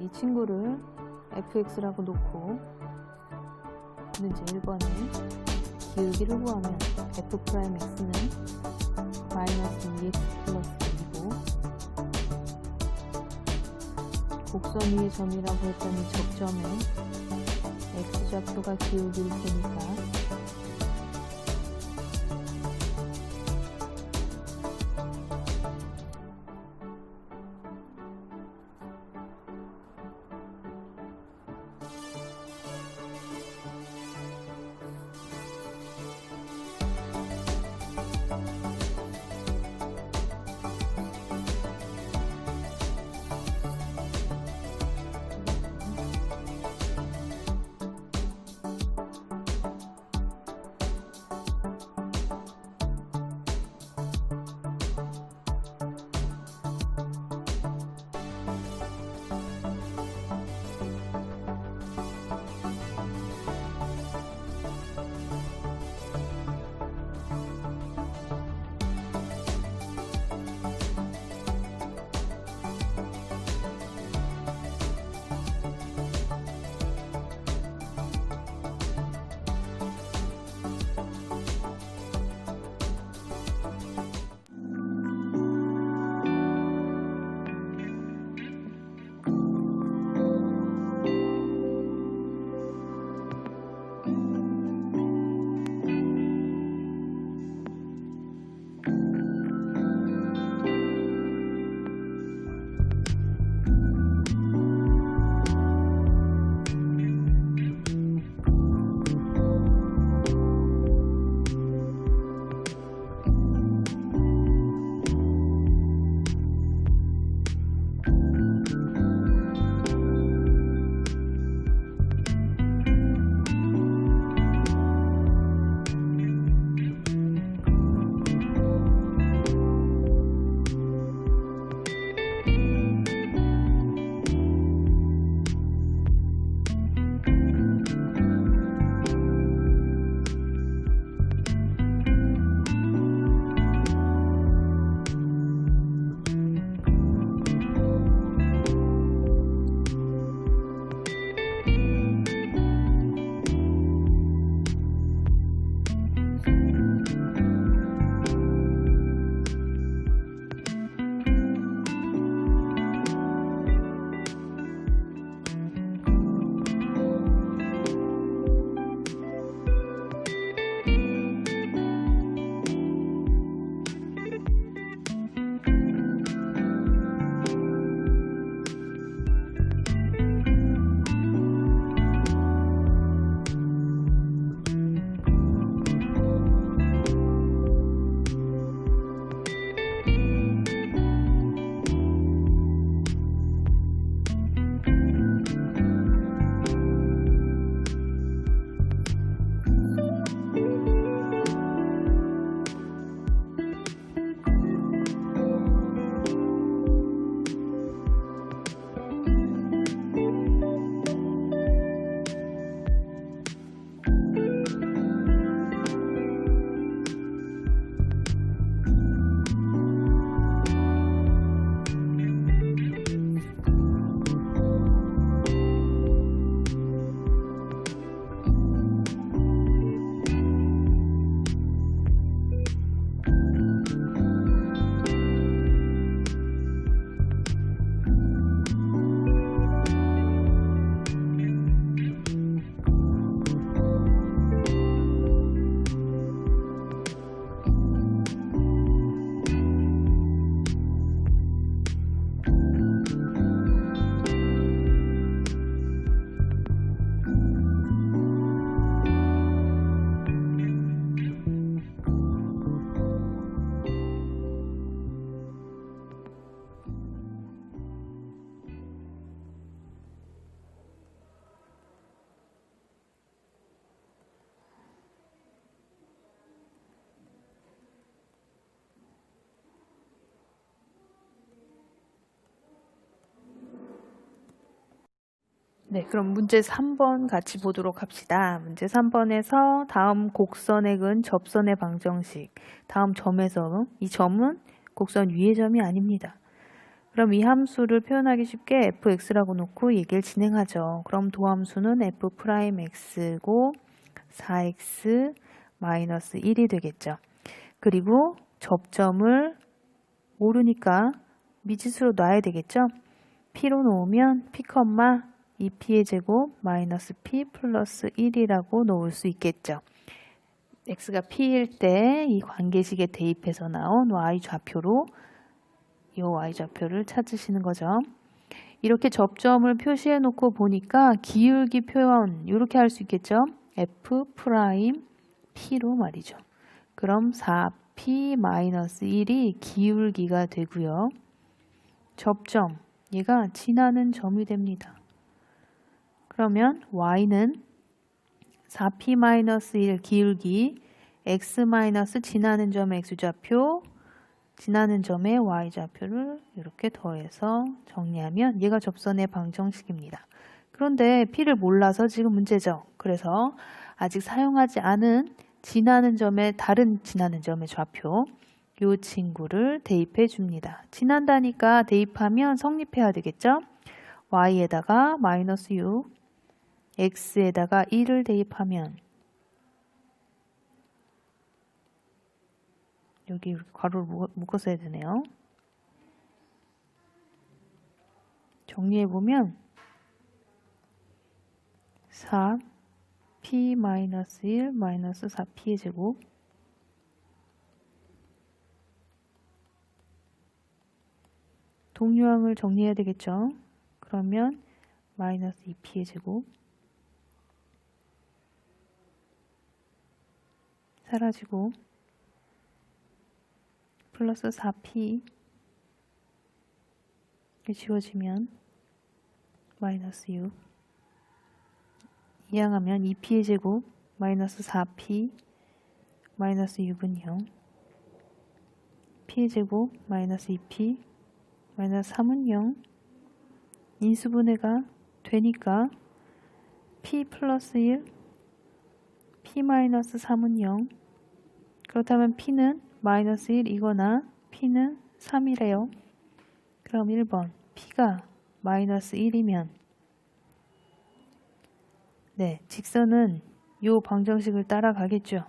이 친구를 fx라고 놓고 문제 1번에 기울기를 구하면 f'x는 마이너스 2x 플러스 2고 곡선 위의 점이라고 했던 이 접점에 x좌표가 기울기일 테니까 네, 그럼 문제 3번 같이 보도록 합시다. 문제 3번에서 다음 곡선의 근 접선의 방정식. 다음 점에서 이 점은 곡선 위의 점이 아닙니다. 그럼 이 함수를 표현하기 쉽게 fx라고 놓고 얘기를 진행하죠. 그럼 도함수는 f'x고 4x 마이너스 1이 되겠죠. 그리고 접점을 모르니까 미지수로 놔야 되겠죠. p로 놓으면 p, 2p의 제곱 마이너스 p 플러스 1이라고 놓을 수 있겠죠. x가 p일 때 이 관계식에 대입해서 나온 y좌표로 이 y좌표를 찾으시는 거죠. 이렇게 접점을 표시해 놓고 보니까 기울기 표현 이렇게 할 수 있겠죠. f'P로 말이죠. 그럼 4p-1이 기울기가 되고요. 접점, 얘가 지나는 점이 됩니다. 그러면 y는 4p-1 기울기 x- 지나는 점의 x좌표, 지나는 점의 y좌표를 이렇게 더해서 정리하면 얘가 접선의 방정식입니다. 그런데 p를 몰라서 지금 문제죠. 그래서 아직 사용하지 않은 다른 지나는 점의 좌표, 이 친구를 대입해 줍니다. 지난다니까 대입하면 성립해야 되겠죠? y에다가 마이너스 6, x에다가 1을 대입하면 여기 이렇게 괄호를 묶어서 해야 되네요. 정리해보면 4p-1 마이너스 4p의 제곱 동류항을 정리해야 되겠죠. 그러면 마이너스 2p의 제곱 사라지고 플러스 4p 지워지면 마이너스 6 이항하면 2p의 제곱 마이너스 4p 마이너스 6은 0 p의 제곱 마이너스 2p 마이너스 3은 0 인수분해가 되니까 p 플러스 1 p 마이너스 3은 0 그렇다면 p는 마이너스 1이거나 p는 3이래요. 그럼 1번 p가 마이너스 1이면 네, 직선은 이 방정식을 따라가겠죠.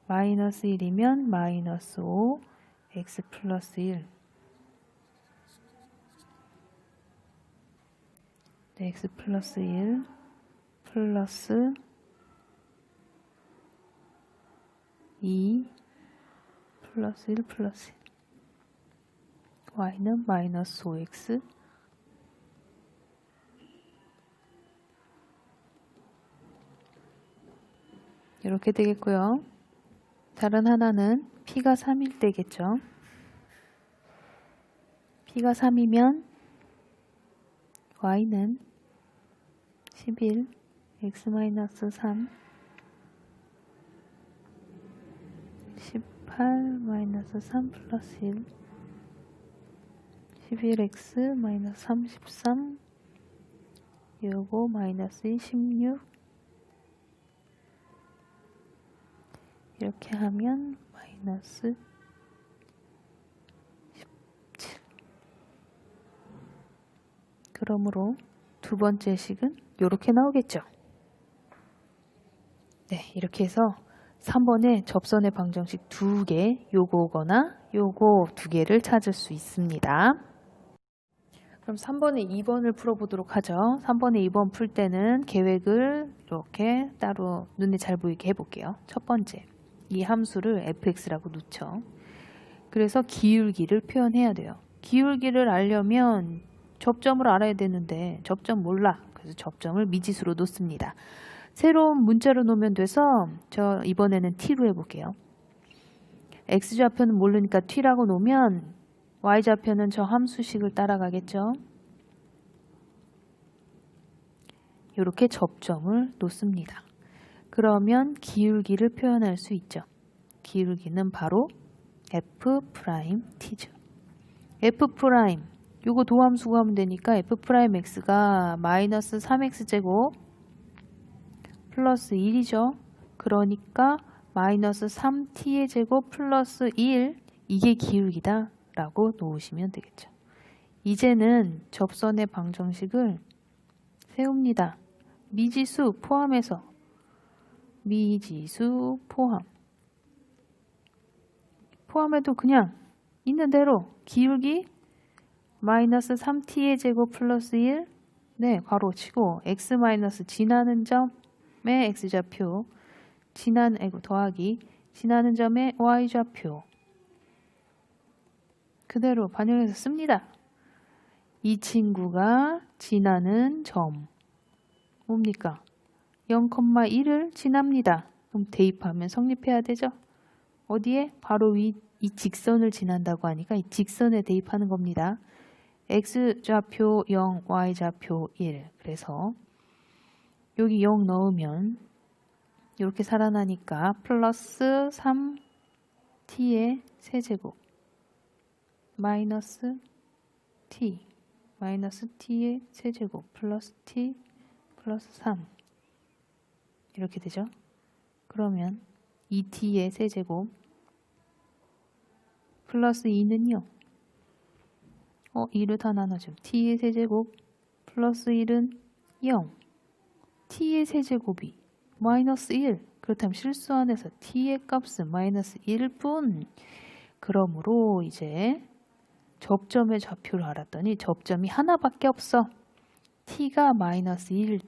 마이너스 1이면 마이너스 5 x 플러스 1 네, x 플러스 1 플러스 2 플러스 1 플러스 1 y는 마이너스 5x 이렇게 되겠고요. 다른 하나는 p가 3일 때겠죠. p가 3이면 y는 11 x 마이너스 3 18 마이너스 3 플러스 1 11x 마이너스 33 요거 마이너스 26 이렇게 하면 마이너스 17 그러므로 두 번째 식은 이렇게 나오겠죠. 네, 이렇게 해서 3번의 접선의 방정식 2개, 요거거나 요거 2개를 찾을 수 있습니다. 그럼 3번에 2번을 풀어보도록 하죠. 3번에 2번 풀 때는 계획을 이렇게 따로 눈에 잘 보이게 해볼게요. 첫 번째, 이 함수를 fx라고 놓죠. 그래서 기울기를 표현해야 돼요. 기울기를 알려면 접점을 알아야 되는데 접점 몰라. 그래서 접점을 미지수로 놓습니다. 새로운 문자로 놓으면 돼서 저 이번에는 t로 해볼게요. x좌표는 모르니까 t라고 놓으면 y좌표는 저 함수식을 따라가겠죠. 이렇게 접점을 놓습니다. 그러면 기울기를 표현할 수 있죠. 기울기는 바로 f't죠. f' 요거 도함수고 하면 되니까 f'x가 마이너스 3x제곱 플러스 1이죠. 그러니까 마이너스 3t의 제곱 플러스 1 이게 기울기다 라고 놓으시면 되겠죠. 이제는 접선의 방정식을 세웁니다. 미지수 포함해서 미지수 포함해도 그냥 있는 대로 기울기 마이너스 3t의 제곱 플러스 1 네, 괄호 치고 x 마이너스 지나는 점의 x좌표 더하기 지나는 점의 y좌표 그대로 반영해서 씁니다. 이 친구가 지나는 점 뭡니까? 0,1을 지납니다. 그럼 대입하면 성립해야 되죠? 어디에? 바로 이 직선을 지난다고 하니까 이 직선에 대입하는 겁니다. x좌표 0, y좌표 1. 그래서 여기 0 넣으면 이렇게 살아나니까 플러스 3t의 세제곱 마이너스 t의 세제곱 플러스 t 플러스 3 이렇게 되죠. 그러면 2t의 세제곱 플러스 2는요. 2를 다 나눠주면 t의 세제곱 플러스 1은 0 t의 세제곱이 마이너스 1 그렇다면 실수 안에서 t의 값은 마이너스 1뿐 그러므로 이제 접점의 좌표를 알았더니 접점이 하나밖에 없어. t가 마이너스 1일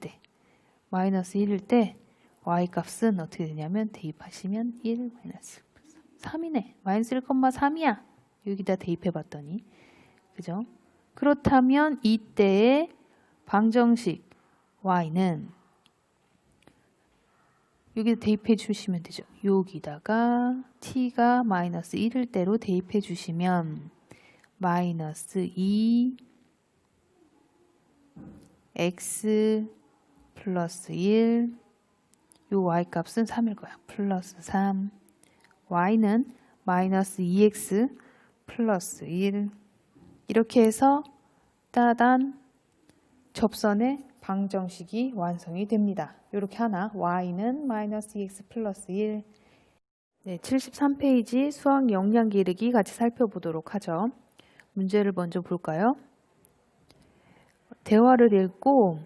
때 y 값은 어떻게 되냐면 대입하시면 1 마이너스 3이네. 마이너스 1,3이야. 여기다 대입해 봤더니 그죠? 그렇다면 이때의 방정식 y는 여기다 대입해 주시면 되죠. 여기다가 t가 마이너스 1일 때로 대입해 주시면 마이너스 2 x 플러스 1 요 y 값은 3일 거야. 플러스 3 y는 마이너스 2x 플러스 1 이렇게 해서 따단 접선의 방정식이 완성이 됩니다. 이렇게 하나 y는 마이너스 2x 플러스 1 네, 73페이지 수학 역량 기르기 같이 살펴보도록 하죠. 문제를 먼저 볼까요? 대화를 읽고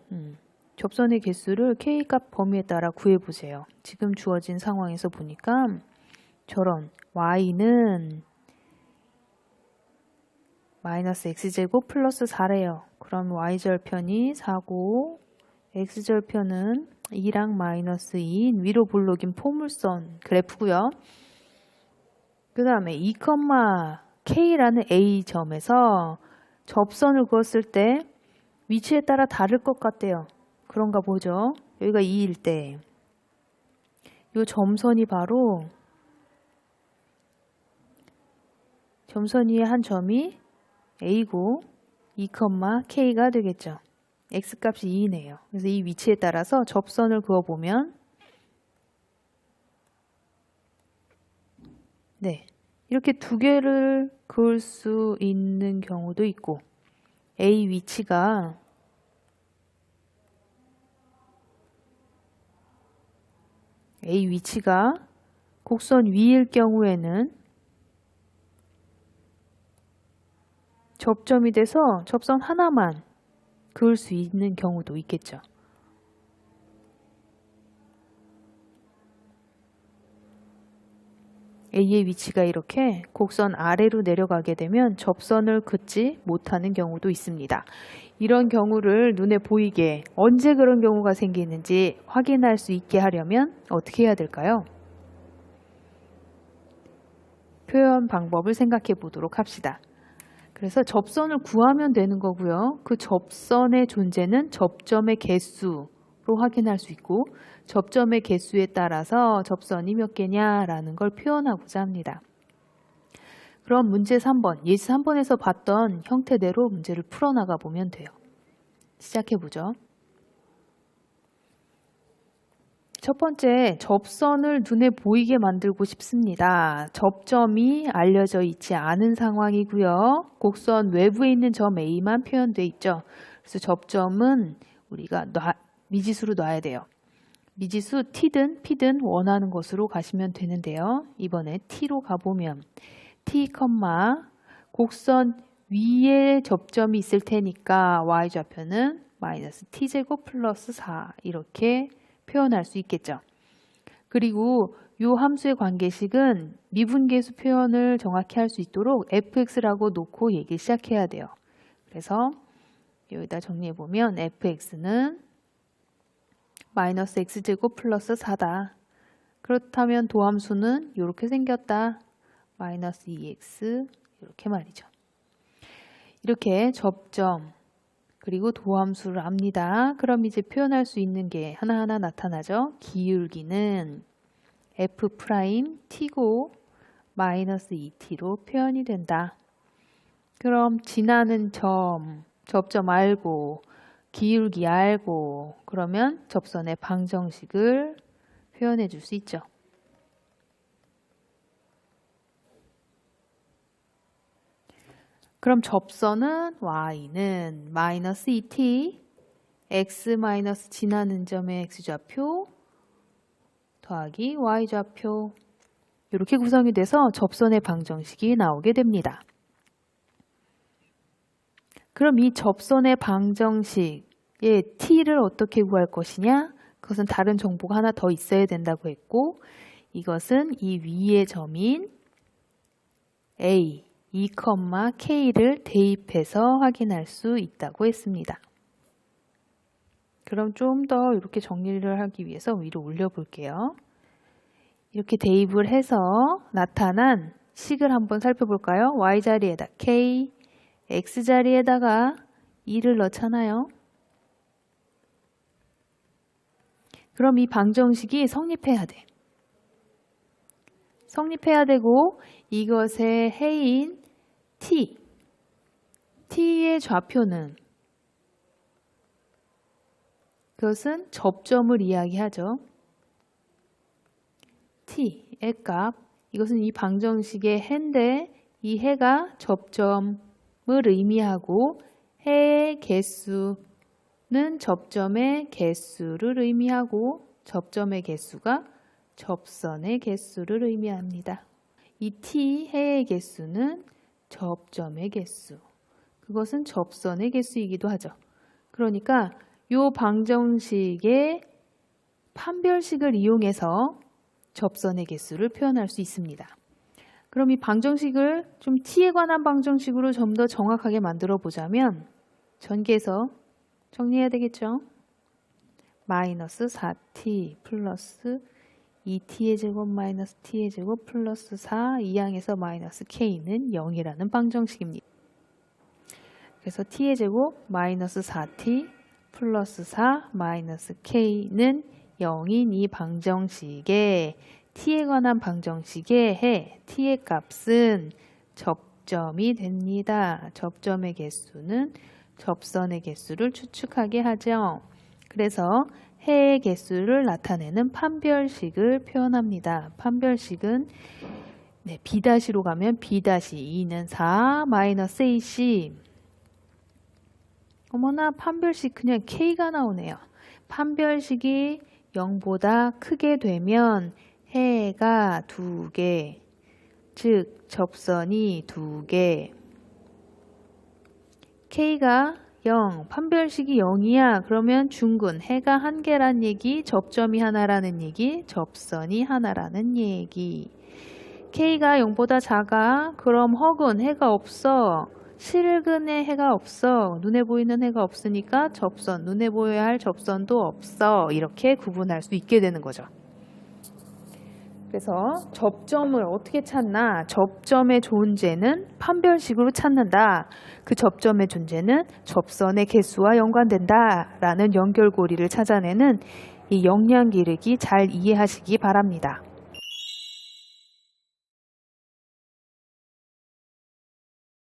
접선의 개수를 k값 범위에 따라 구해보세요. 지금 주어진 상황에서 보니까 저런 y는 마이너스 x제곱 플러스 4래요. 그럼 y절편이 4고 x절편은 2랑 마이너스 2인 위로 볼록인 포물선 그래프고요. 그 다음에 2,k라는 A점에서 접선을 그었을 때 위치에 따라 다를 것 같대요. 그런가 보죠. 여기가 2일 때 이 점선이 바로 점선 위에 한 점이 A고 2,k가 되겠죠. X값이 2네요. 그래서 이 위치에 따라서 접선을 그어보면 네, 이렇게 두 개를 그을 수 있는 경우도 있고 A 위치가 곡선 위일 경우에는 접점이 돼서 접선 하나만 그을 수 있는 경우도 있겠죠. A의 위치가 이렇게 곡선 아래로 내려가게 되면 접선을 긋지 못하는 경우도 있습니다. 이런 경우를 눈에 보이게 언제 그런 경우가 생기는지 확인할 수 있게 하려면 어떻게 해야 될까요? 표현 방법을 생각해 보도록 합시다. 그래서 접선을 구하면 되는 거고요. 그 접선의 존재는 접점의 개수로 확인할 수 있고 접점의 개수에 따라서 접선이 몇 개냐라는 걸 표현하고자 합니다. 그럼 문제 3번, 예시 3번에서 봤던 형태대로 문제를 풀어나가 보면 돼요. 시작해보죠. 첫 번째, 접선을 눈에 보이게 만들고 싶습니다. 접점이 알려져 있지 않은 상황이고요. 곡선 외부에 있는 점 A만 표현되어 있죠. 그래서 접점은 우리가 미지수로 놔야 돼요. 미지수 t든 p든 원하는 것으로 가시면 되는데요. 이번에 t로 가보면 t, 곡선 위에 접점이 있을 테니까 y좌표는 마이너스 t제곱 플러스 4 이렇게 표현할 수 있겠죠. 그리고 이 함수의 관계식은 미분계수 표현을 정확히 할 수 있도록 fx라고 놓고 얘기 시작해야 돼요. 그래서 여기다 정리해보면 fx는 마이너스 x제곱 플러스 4다. 그렇다면 도함수는 이렇게 생겼다. 마이너스 2x 이렇게 말이죠. 이렇게 접점 그리고 도함수를 압니다. 그럼 이제 표현할 수 있는 게 하나하나 나타나죠. 기울기는 f't고 마이너스 2t로 표현이 된다. 그럼 지나는 점, 접점 알고 기울기 알고 그러면 접선의 방정식을 표현해 줄 수 있죠. 그럼 접선은 y는 마이너스 2t x 마이너스 지나는 점의 x좌표 더하기 y좌표 이렇게 구성이 돼서 접선의 방정식이 나오게 됩니다. 그럼 이 접선의 방정식의 t를 어떻게 구할 것이냐? 그것은 다른 정보가 하나 더 있어야 된다고 했고 이것은 이 위의 점인 a, 2,k를 대입해서 확인할 수 있다고 했습니다. 그럼 좀 더 이렇게 정리를 하기 위해서 위로 올려볼게요. 이렇게 대입을 해서 나타난 식을 한번 살펴볼까요? y자리에다 k, x자리에다가 2를 넣잖아요. 그럼 이 방정식이 성립해야 돼. 성립해야 되고 이것의 해인 t, t의 좌표는 그것은 접점을 이야기하죠. t의 값, 이것은 이 방정식의 해인데 이 해가 접점을 의미하고 해의 개수는 접점의 개수를 의미하고 접점의 개수가 접선의 개수를 의미합니다. 이 t 해의 개수는 접점의 개수, 그것은 접선의 개수이기도 하죠. 그러니까 이 방정식의 판별식을 이용해서 접선의 개수를 표현할 수 있습니다. 그럼 이 방정식을 좀 t에 관한 방정식으로 좀 더 정확하게 만들어 보자면 전개해서 정리해야 되겠죠. 마이너스 4t 플러스 2t의 제곱 마이너스 t의 제곱 플러스 4 이항에서 마이너스 k는 0이라는 방정식입니다. 그래서 t의 제곱 마이너스 4t 플러스 4 마이너스 k는 0인 이 방정식에 t에 관한 방정식의 해 t의 값은 접점이 됩니다. 접점의 개수는 접선의 개수를 추측하게 하죠. 그래서 해의 개수를 나타내는 판별식을 표현합니다. 판별식은 B''로 가면 B'2는 4 마이너스 AC. 어머나 판별식 그냥 K가 나오네요. 판별식이 0보다 크게 되면 해가 2개, 즉 접선이 2개. K가 0, 판별식이 0이야. 그러면 중근, 해가 1개란 얘기, 접점이 하나라는 얘기, 접선이 하나라는 얘기. K가 0보다 작아. 그럼 허근, 해가 없어. 실근에 해가 없어. 눈에 보이는 해가 없으니까 접선, 눈에 보여야 할 접선도 없어. 이렇게 구분할 수 있게 되는 거죠. 그래서 접점을 어떻게 찾나? 접점의 존재는 판별식으로 찾는다. 그 접점의 존재는 접선의 개수와 연관된다. 라는 연결고리를 찾아내는 이 역량 기르기 잘 이해하시기 바랍니다.